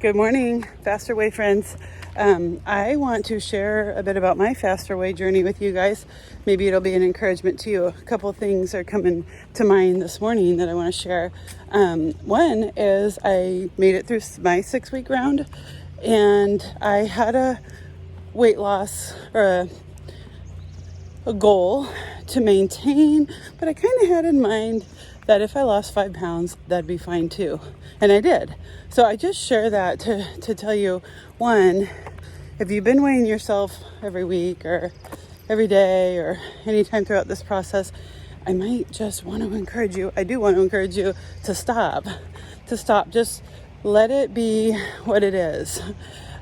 Good morning, Faster Way friends. I want to share a bit about my Faster Way journey with you guys. Maybe it'll be an encouragement to you. A couple of things are coming to mind this morning that I want to share. One is I made it through my 6-week round, and I had a weight loss or a goal to maintain, but I kind of had in mind that if I lost 5 pounds, that'd be fine too. And I did. So I just share that to tell you, one, if you've been weighing yourself every week or every day or anytime throughout this process, I might just want to encourage you. I do want to encourage you to stop. Just let it be what it is.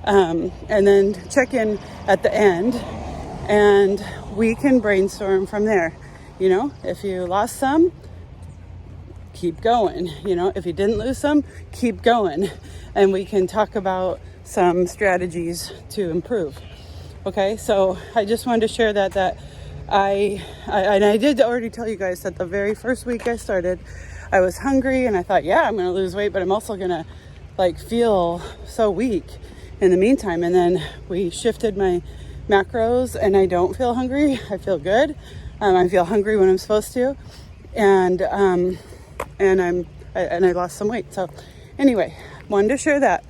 And then check in at the end and we can brainstorm from there. You know, if you lost some, keep going. You know, if you didn't lose some, keep going. And we can talk about some strategies to improve. Okay, so I just wanted to share that I did already tell you guys that the very first week I started, I was hungry and I thought, yeah, I'm going to lose weight, but I'm also going to feel so weak in the meantime. And then we shifted my macros and I don't feel hungry. I feel good. I feel hungry when I'm supposed to. And I lost some weight. So anyway, wanted to share that.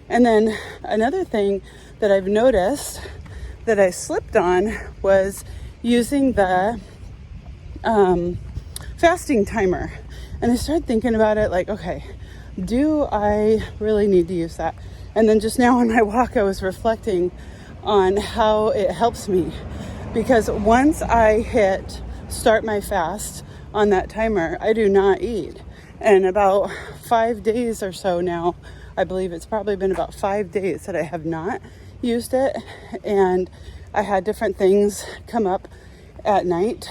And then another thing that I've noticed that I slipped on was using the fasting timer. And I started thinking about it like, okay, do I really need to use that? And then just now on my walk, I was reflecting on how it helps me. Because once I hit start my fast on that timer, I do not eat. And about 5 days or so now, I believe it's probably been about 5 days that I have not used it. And I had different things come up at night.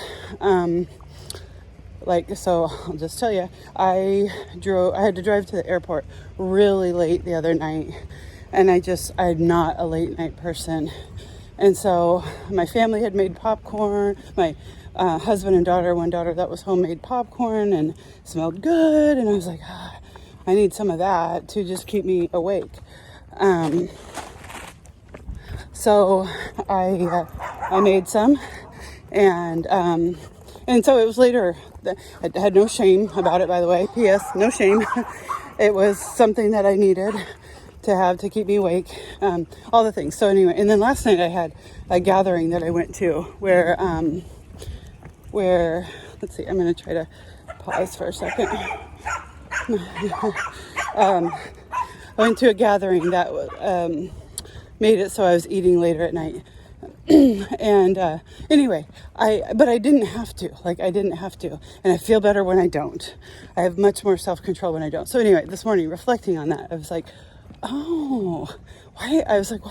So I'll just tell you, I had to drive to the airport really late the other night. And I'm not a late night person. And so my family had made popcorn. My husband and one daughter that was homemade popcorn and smelled good. And I was like, I need some of that to just keep me awake. So I made some, and so it was later. I had no shame about it, by the way. P.S. No shame. It was something that I needed to have to keep me awake, all the things. So anyway, and then last night I had a gathering that I went to where let's see, I'm going to try to pause for a second. I went to a gathering that made it so I was eating later at night. And anyway, but I didn't have to. I didn't have to. And I feel better when I don't. I have much more self-control when I don't. So anyway, this morning, reflecting on that, I was like, why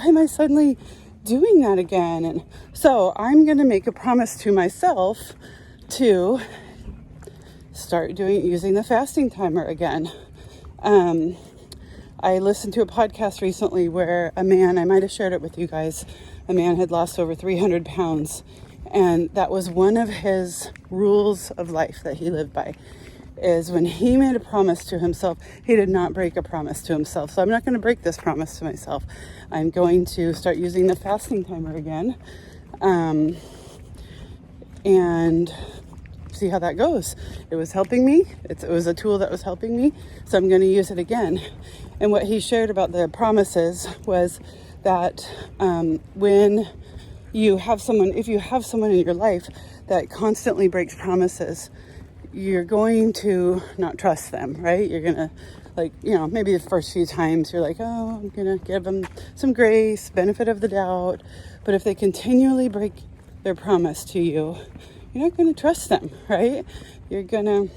am I suddenly doing that again? And so I'm going to make a promise to myself to start using the fasting timer again. I listened to a podcast recently where a man, I might have shared it with you guys, a man had lost over 300 pounds. And that was one of his rules of life that he lived by, is when he made a promise to himself, he did not break a promise to himself. So I'm not going to break this promise to myself. I'm going to start using the fasting timer again, and see how that goes. It was helping me. It was a tool that was helping me. So I'm going to use it again. And what he shared about the promises was that when you have someone, if you have someone in your life that constantly breaks promises, you're going to not trust them, right? You're going to, maybe the first few times you're like, I'm going to give them some grace, benefit of the doubt. But if they continually break their promise to you, you're not going to trust them, right? You're going to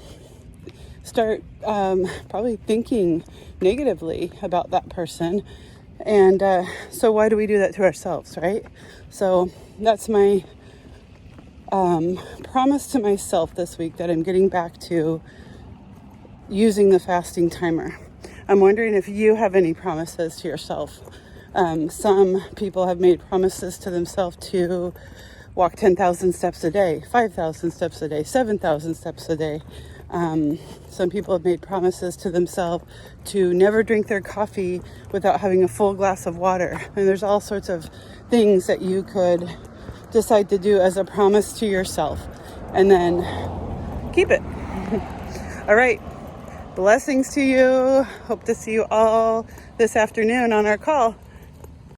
start probably thinking negatively about that person. And so why do we do that to ourselves, right? So that's my promise to myself this week, that I'm getting back to using the fasting timer. I'm wondering if you have any promises to yourself. Some people have made promises to themselves to walk 10,000 steps a day, 5,000 steps a day, 7,000 steps a day. Some people have made promises to themselves to never drink their coffee without having a full glass of water. And there's all sorts of things that you could decide to do as a promise to yourself and then keep it. All right. Blessings to you. Hope to see you all this afternoon on our call.